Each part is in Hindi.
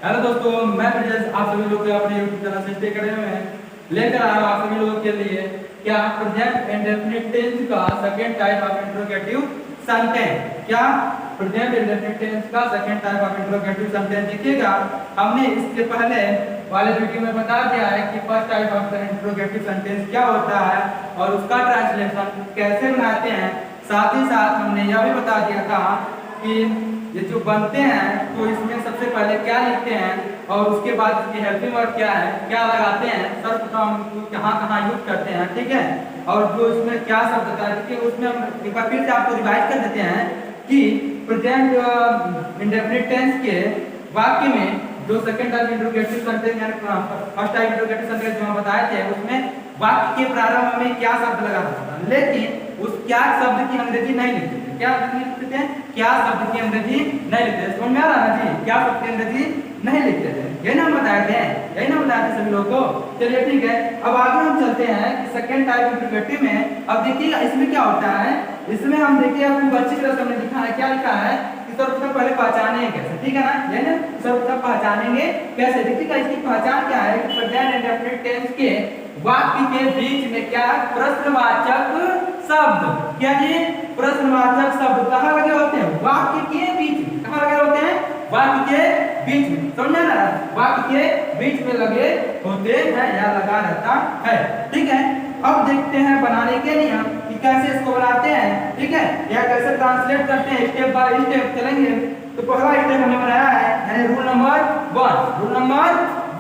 हेलो दोस्तों, मैं ब्रजेश आप सभी लोग के अपने YouTube चैनल से स्टे करे हुए हैं लेकर आया हूं आप सभी लोगों के लिए क्या प्रेजेंट इंडेफिनिट टेंस का second type of interrogative sentence. क्या प्रेजेंट इंडेफिनिट टेंस का second type of interrogative sentence. देखिएगा, हमने इसके पहले वाले वीडियो में बता दिया है कि first type of interrogative sentence क्या होता है और उसका ट्रांसलेशन कैसे बनाते हैं। साथ ही साथ हमने यह भी बता दिया था कि ये जो बनते हैं तो इसमें सबसे पहले क्या लिखते हैं और उसके बाद इसकी हेल्पिंग वर्ब क्या है, क्या लगाते हैं, सर्व का हम कहाँ कहाँ यूज करते हैं, ठीक है। और जो इसमें क्या शब्द होता है, देखिए उसमें हम एक बार फिर से आपको रिवाइज कर देते हैं कि प्रेजेंट इंडेफिनिट टेंस के वाक्य में जो सेकंड टाइप इंट्रोगेटिव सेंटेंस यानी फर्स्ट टाइप इंट्रोगेटिव सेंटेंस जो हम बताए थे उसमें वाक्य के प्रारंभ में क्या शब्द लगा सकता है, लेकिन उस क्या शब्द की अंग्रेजी नहीं लिखते। क्या लिखते हैं? क्या शब्द की अंग्रेजी नहीं लिखते। समझ में आ रहा है ना जी? क्या शब्द की अंग्रेजी नहीं लिखते थे, यही ना बताए थे, यही ना बताए थे सभी लोगों को। चलिए ठीक है, अब आगे हम चलते हैं कि सेकंड टाइप इंट्रोगेटिव में। अब देखिएगा इसमें क्या होता है, इसमें हम देखिए आपको अच्छी तरह से हमने लिखा है, क्या लिखा है कि सर्वप्रथम पहले पहचानेंगे कैसे, ठीक है ना, यही ना, सर्वप्रथम पहचानेंगे कैसे। देखिएगा इसकी पहचान क्या है कि प्रेजेंट इंडेफिनिट टेंस के वाक्य के बीच में क्या प्रश्नवाचक शब्द, क्या जी, प्रश्नवाचक शब्द कहाँ लगे होते हैं? वाक्य के बीच में। कहाँ लगे होते हैं? वाक्य के बीच में। समझा ना? वाक्य के बीच में लगे होते हैं या लगा रहता है, ठीक है। अब देखते हैं बनाने के लिए कि कैसे इसको बनाते हैं, ठीक है, या कैसे ट्रांसलेट करते हैं। स्टेप बाय स्टेप चलेंगे। तो पहला स्टेप हमने बनाया है यानी रूल नंबर 1। रूल नंबर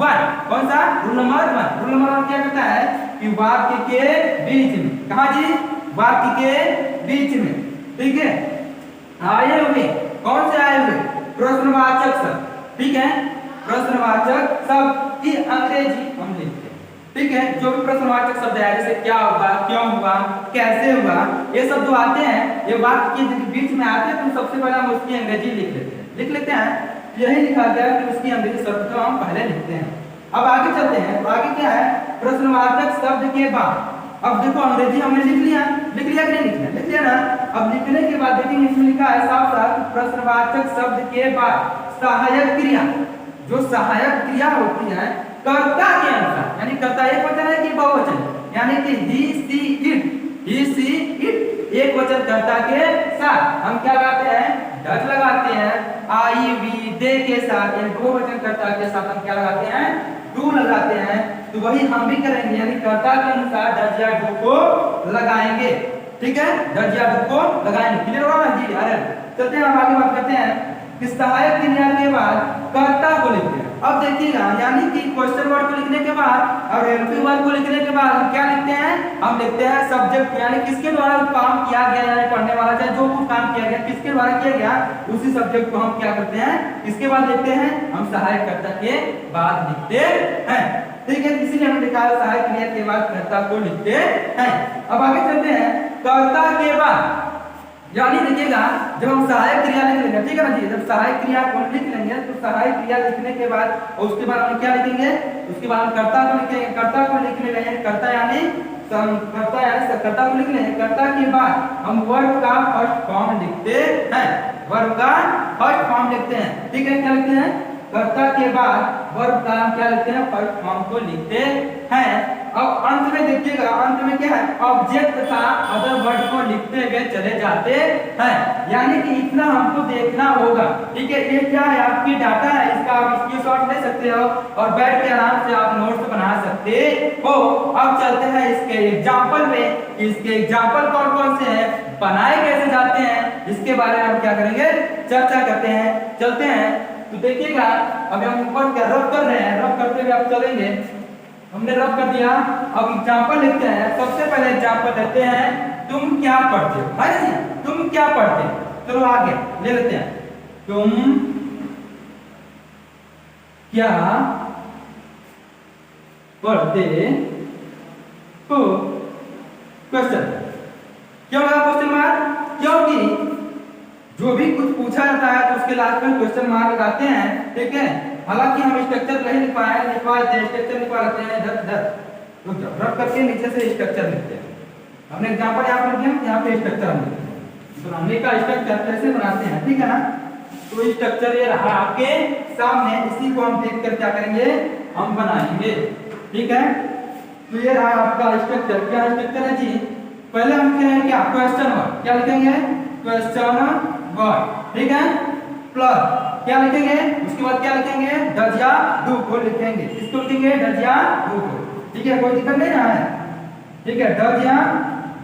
1 कौन सा? Rule number 1। रूल नंबर 1 क्या कहता है कि वाक्य के बीच में, कहाँ जी? वाक्य के बीच में, ठीक है, आए हुए, कौन से आए हुए? प्रश्नवाचक शब्द, ठीक है, प्रश्नवाचक शब्द की अंग्रेजी हम लिखते हैं, ठीक है। जो भी प्रश्नवाचक शब्द है जैसे क्या हुआ, क्यों हुआ, कैसे हुआ, ये सब जो आते हैं ये वाक्य के बीच में आते हैं तो सबसे पहले हम उसकी अंग्रेजी लिख लेते हैं। यही लिखा गया है कि उसकी अंग्रेजी शब्द हम पहले लिखते हैं। अब आगे चलते हैं। आगे क्या है? प्रश्नवाचक शब्द के बाद, अब देखो अंग्रेजी हमने लिख लिया कि नहीं लिख लिया? लिख लिया ना। अब लिखने के बाद देखिए इसमें लिखा है साफ साफ प्रश्नवाचक शब्द के बाद सहायक क्रिया, जो सहायक क्रिया होती है कर्ता के अनुसार, यानी कर्ता एक वचन है कि बहुवचन, यानी कि ही सी इट एक वचन कर्ता के साथ हम क्या लगाते हैं? डज लगाते हैं। आई वी दे के साथ यानी बहुवचन कर्ता के साथ हम क्या लगाते हैं? डू लगाते हैं। तो वही हम भी करेंगे, यानी कर्ता के अनुसार डज या डू को लगाएंगे, ठीक है, डज या डू को लगाएंगे। क्लियर होगा ना जी? अरे चलते हैं, हम आगे बात करते हैं कि सहायक क्रिया के बाद कर्ता को लिखते हैं। अब देखिएगा यानी कि क्वेश्चन वर्ड को लिखने के बाद और हेल्पिंग वर्ब को लिखने के बाद हम क्या लिखते हैं? हम लिखते हैं सब्जेक्ट, यानी किसके द्वारा काम किया गया, यानी पढ़ने वाला चाहे जो कुछ काम किया गया किसके द्वारा किया गया उसी सब्जेक्ट को हम क्या करते हैं? इसके बाद लिखते हैं हम सहायक कर्ता के बाद लिखते हैं, ठीक है। इसीलिए हमने लिखा है सहायक क्रिया के बाद कर्ता को लिखते हैं। अब आगे चलते हैं कर्ता के बाद, यानी देखिएगा जब हम सहायक क्रिया लिख लेंगे, ठीक है ना जी, जब सहायक क्रिया को लिख लेंगे तो सहायक क्रिया लिखने के बाद और उसके बाद हम क्या लिखेंगे? उसके बाद हम कर्ता को लिखेंगे। कर्ता को लिखने लगे, कर्ता यानी कर्ता को लिख लेंगे। कर्ता के बाद हम वर्ब का फर्स्ट फॉर्म लिखते हैं, वर्ब का फर्स्ट फॉर्म लिखते हैं, ठीक है। क्या लिखते हैं? कर्ता के बाद वर्ब का हम क्या लिखते हैं? फर्स्ट फॉर्म को लिखते हैं। अब अंत में देखिएगा, अंत में क्या है? ऑब्जेक्ट तथा अदर वर्ड को लिखते हुए चले जाते हैं, यानी कि इतना हमको देखना होगा, ठीक है। ये क्या है? आपकी डाटा है, इसका आप स्क्रीनशॉट ले सकते हो और बैठ के आराम से आप नोट्स बना सकते हो। अब चलते हैं इसके एग्जाम्पल में। इसके एग्जाम्पल कौन कौन से हैं, बनाए कैसे जाते हैं, इसके बारे में हम क्या करेंगे? चर्चा करते हैं। चलते हैं तो देखिएगा, अभी हम ऊपर क्या रब कर रहे हैं, रब करते हुए आप चलेंगे। हमने रब कर दिया, अब एग्जाम्पल लिखते हैं। सबसे पहले एग्जाम्पल लेते हैं, तुम क्या पढ़ते हो, है ना? तुम क्या पढ़ते हो? चलो आगे ले लेते हैं, तुम क्या पढ़ते हो? क्वेश्चन। क्यों लगा क्वेश्चन मार्क? क्योंकि जो भी कुछ पूछा जाता है तो उसके लास्ट में क्वेश्चन मार्क लगाते हैं, ठीक है। हालांकि हम स्ट्रक्चर नहीं लिखवाए थे, स्ट्रक्चर लिखवा लेते हैं इधर रब करके नीचे से स्ट्रक्चर लिखते हैं। हमने एग्जांपल यहाँ पर दिया, यहाँ पे स्ट्रक्चर हम लिखते हैं। बनाने का स्ट्रक्चर कैसे बनाते हैं, ठीक है ना। तो स्ट्रक्चर ये रहा आपके सामने, इसी को हम देख कर क्या करेंगे, हम बनाएंगे। ठीक है, तो ये रहा आपका स्ट्रक्चर। क्या स्ट्रक्चर है जी, पहले हम लिखेंगे क्या, क्वेश्चन वर्ड। क्या लिखेंगे, क्वेश्चन वर्ड। ठीक है, प्लस क्या लिखेंगे, उसके बाद क्या लिखेंगे, डज या डू को लिखेंगे। इसको लिखेंगे डज या डू को। ठीक है, कोई दिक्कत नहीं है। ठीक है, डज या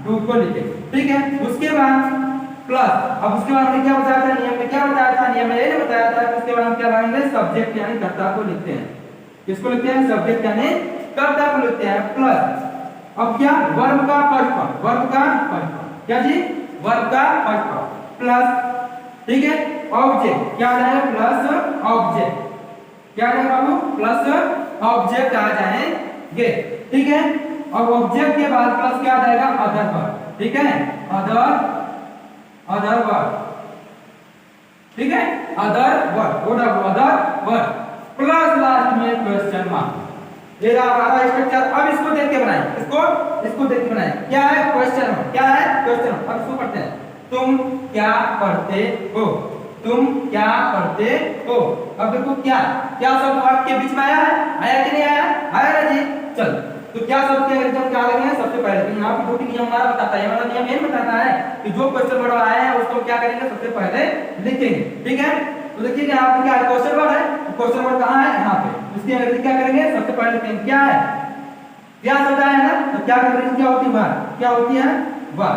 डू को लिखेंगे। ठीक है, उसके बाद प्लस, अब उसके बाद में क्या बताया था, नियम में क्या बताया था, नियम में ये नहीं बताया था कि उसके बाद हम क्या लगाएंगे, सब्जेक्ट यानी कर्ता को लिखते हैं। किसको लिखते हैं, सब्जेक्ट यानी कर्ता को लिखते हैं। प्लस अब क्या, वर्ब का फर्स्ट फॉर्म, वर्ब का फर्स्ट फॉर्म, क्या जी, वर्ब का फर्स्ट फॉर्म। प्लस ठीक है, ऑब्जेक्ट क्या आ जाएगा, प्लस ऑब्जेक्ट। क्या आ जाएगा बाबू, प्लस ऑब्जेक्ट आ जाएंगे। ठीक है, और ऑब्जेक्ट के बाद प्लस क्या आ जाएगा, अदर वर्ड। ठीक है, अदर वर्ड। ठीक है, other word, other word plus last में क्वेश्चन मार्क। ये रहा हमारा स्ट्रक्चर। अब इसको देख के बनाएं, इसको देख के बनाएं। क्या है, क्वेश्चन, क्या है, क्वेश्चन। अब इसको पढ़ते हैं, तुम क्या पढ़ते हो, तुम क्या पढ़ते हो। अब देखो क्या क्या शब्द वाक्य के बीच में आया है, आया कि नहीं आया, आया ना जी। चल, तो क्या शब्द के एग्जाम क्या लगे हैं, सबसे पहले तो यहाँ पे दो तीन नियम हमारा बताता है, मतलब नियम ये बताता है कि जो क्वेश्चन वर्ड आए हैं उसको क्या करेंगे, सबसे पहले लिखेंगे। ठीक है, तो देखिए यहाँ पे क्या है, क्वेश्चन वर्ड है। क्वेश्चन वर्ड कहाँ है, यहाँ पे। इसकी अंग्रेजी क्या करेंगे, सबसे पहले लिखेंगे क्या है, क्या शब्द आया है ना, तो क्या करेंगे, क्या होती है, क्या होती है, वाह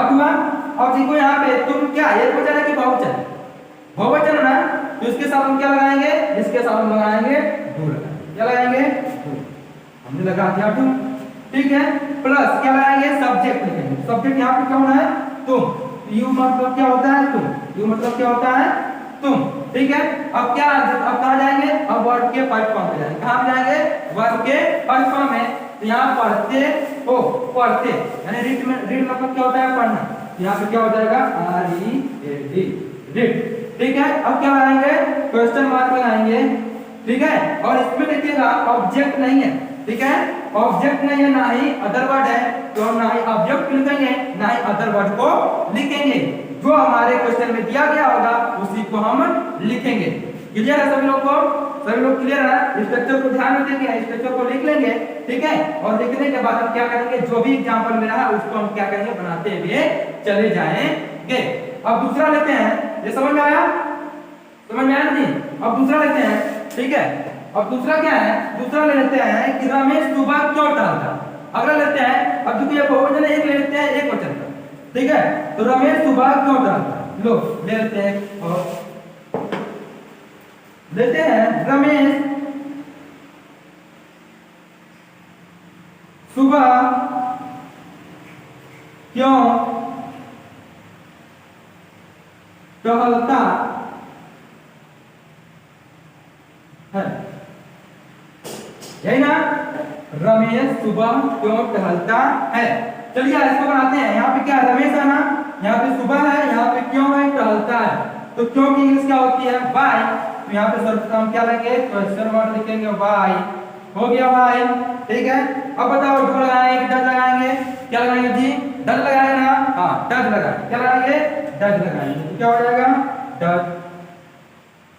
हुआ। अब देखो यहाँ पे तुम क्या, एक वचन है कि बहुवचन, बहुवचन है ना, तो इसके साथ हम क्या लगाएंगे, इसके साथ हम लगाएंगे डू लगाएंगे। क्या लगाएंगे, डू, हमने लगा दिया डू। ठीक है, प्लस क्या लगाएंगे, सब्जेक्ट लिखेंगे। सब्जेक्ट यहाँ पे कौन है, तुम। यू मतलब क्या होता है, तुम। यू मतलब क्या होता है, तुम। ठीक है, अब क्या, अब कहाँ जाएंगे, अब वर्ड के फर्स्ट फॉर्म पे जाएंगे। कहाँ पे जाएंगे, वर्ड के फर्स्ट फॉर्म में। तो यहाँ पढ़ते हो, पढ़ते यानी रीड में, रीड मतलब क्या होता है, पढ़ना। यहाँ पे क्या हो जाएगा, R-E-A-D, रीड। ठीक है, अब क्या लगाएंगे, क्वेश्चन मार्क लगाएंगे। ठीक है, और इसमें देखिएगा ऑब्जेक्ट नहीं है। ठीक है, ऑब्जेक्ट नहीं है, ना ही अदर वर्ड है, तो हम ना ही ऑब्जेक्ट लिखेंगे, ना ही अदर वर्ड को लिखेंगे। जो हमारे क्वेश्चन में दिया गया होगा उसी को हम लिखेंगे। क्लियर है सभी लोग को, सभी लोग क्लियर है। स्ट्रक्चर को ध्यान में देंगे, स्ट्रक्चर को लिख लेंगे। ठीक है, और लिखने के बाद हम क्या करेंगे, जो भी एग्जांपल मिला है उसको हम क्या करेंगे, बनाते हुए चले जाएंगे। अब दूसरा लेते हैं, ये समझ में आया, समझ में आया जी। अब दूसरा लेते हैं। ठीक है, अब दूसरा क्या है, दूसरा ले लेते हैं कि रमेश सुबह क्यों टहलता। अगला लेते हैं, अब क्योंकि ये बहुवचन है, एक ले लेते हैं एक वचन का। ठीक है, तो रमेश सुबह क्यों टहलता, लो ले लेते हैं, और लेते हैं रमेश सुबह क्यों टहलता है, यही ना, रमेश सुबह क्यों टहलता है। चलिए इसको बनाते हैं। यहाँ पे क्या, रमेश है ना, यहाँ पे सुबह है, यहाँ पे क्यों है, टहलता है। तो क्यों की इंग्लिश क्या होती है, वाई। तो यहाँ पे सर्वप्रथम क्या लेंगे, क्वेश्चन वर्ड लिखेंगे, वाई। हो गया वाई। ठीक है, अब बताओ डू लगाएंगे कि डज लगाएंगे, क्या लगाएंगे जी, डज लगाएंगे ना, हाँ डज लगाएंगे। क्या लगाएंगे, डज लगाएंगे। तो क्या हो जाएगा, डज,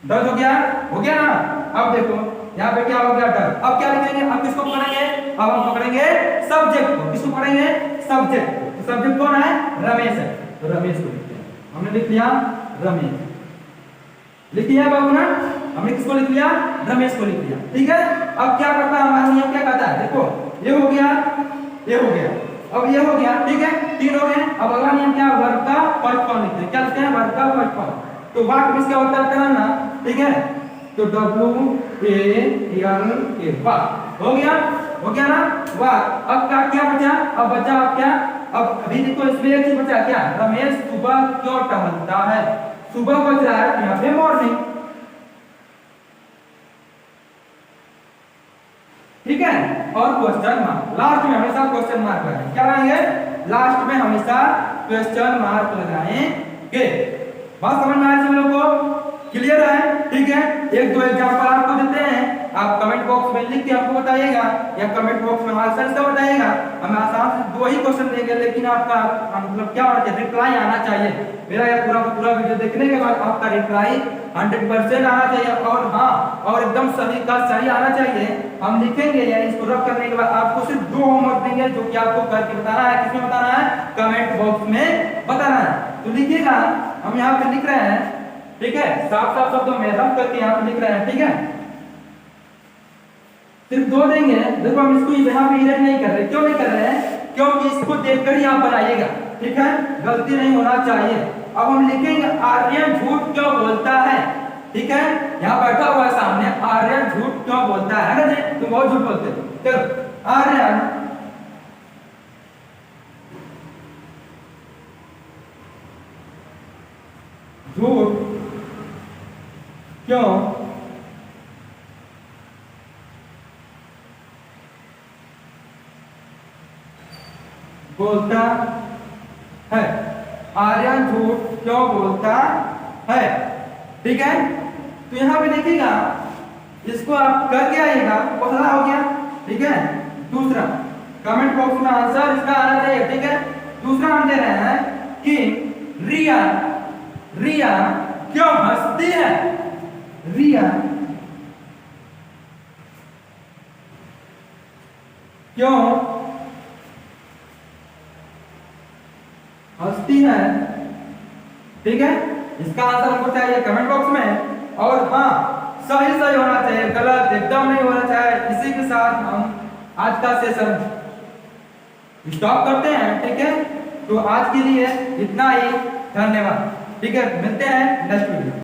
डज हो गया, हो गया ना। अब देखो यहाँ पे क्या हो गया, डज। अब क्या लिखेंगे, अब किसको पकड़ेंगे, अब हम पकड़ेंगे सब्जेक्ट को। किसको पकड़ेंगे, सब्जेक्ट को। तो सब्जेक्ट कौन है, रमेश है, तो रमेश को लिखते हैं। हमने लिख लिया रमेश, लिख लिया बाबू ना, हमने किसको लिख लिया, रमेश को लिख लिया। ठीक है, अब क्या करता है हमारा नियम, क्या कहता है, देखो ये हो गया, ये हो गया, अब ये हो गया। ठीक है, तीन हो गए। अब अगला नियम क्या, वर्ब का फर्स्ट फॉर्म लिखते हैं। क्या लिखते हैं, वर्ब का फर्स्ट फॉर्म। तो वाक्य किसका होता है, कहना। ठीक है, तो W-A-L-K, वाक। हो गया ना, वाक। अब क्या बचा, अब बचा अब क्या, अब अभी देखो इसमें एक चीज बचा, क्या, रमेश सुबह क्यों टहलता है। सुबह बज रहा है, यहाँ पे मॉर्निंग। ठीक है, और क्वेश्चन मार्क लास्ट में हमेशा क्वेश्चन मार्क लगाएंगे। क्या लगाएंगे, लास्ट में हमेशा क्वेश्चन मार्क लगाएंगे। बात समझ में आ रही है, लोगों को क्लियर है। ठीक है, एक दो एग्जांपल आपको देते हैं, आप कमेंट बॉक्स में लिख के हमको बताइएगा या कमेंट बॉक्स में आंसर से बताइएगा। हम आसान से 2 ही क्वेश्चन देंगे, लेकिन आपका मतलब क्या होना चाहिए, रिप्लाई आना चाहिए। मेरा ये पूरा वीडियो देखने के बाद आपका रिप्लाई 100% आना चाहिए, और हाँ, और एकदम सही का सही आना चाहिए। हम लिखेंगे या इसको रब करने के बाद आपको सिर्फ 2 होमवर्क देंगे, जो कि आपको करके बताना है। किसमें बताना है? कमेंट बॉक्स में बताना है। तो लिखिएगा, हम यहाँ पे लिख रहे हैं, ठीक है, साफ साफ शब्दों में रब करके यहाँ पे लिख रहे हैं, ठीक है। सिर्फ 2 देंगे। देखो हम इसको यहाँ पे इरेज नहीं कर रहे। क्यों नहीं कर रहे हैं? क्योंकि इसको देखकर ही आप बनाइएगा, ठीक है, गलती नहीं होना चाहिए। अब हम लिखेंगे आर्यन झूठ क्यों बोलता है, ठीक है। यहाँ बैठा हुआ है सामने, आर्यन झूठ क्यों बोलता है ना जी? तुम बहुत झूठ बोलते हो। चलो, आर्यन झूठ क्यों बोलता है? आर्यन झूठ क्यों बोलता है, ठीक है। तो यहाँ पे देखिएगा, इसको आप करके आइएगा, पहला हो गया, ठीक है। दूसरा, कमेंट बॉक्स में आंसर इसका आना चाहिए, ठीक है। दूसरा हम दे रहे हैं कि रिया क्यों हंसती है? रिया क्यों हंसती है, ठीक है। इसका आंसर हमको चाहिए कमेंट बॉक्स में, और हाँ, सही होना चाहिए, गलत एकदम नहीं होना चाहिए। इसी के साथ हम आज का सेशन स्टॉप करते हैं, ठीक है। तो आज के लिए इतना ही, धन्यवाद, ठीक है। मिलते हैं नेक्स्ट वीडियो।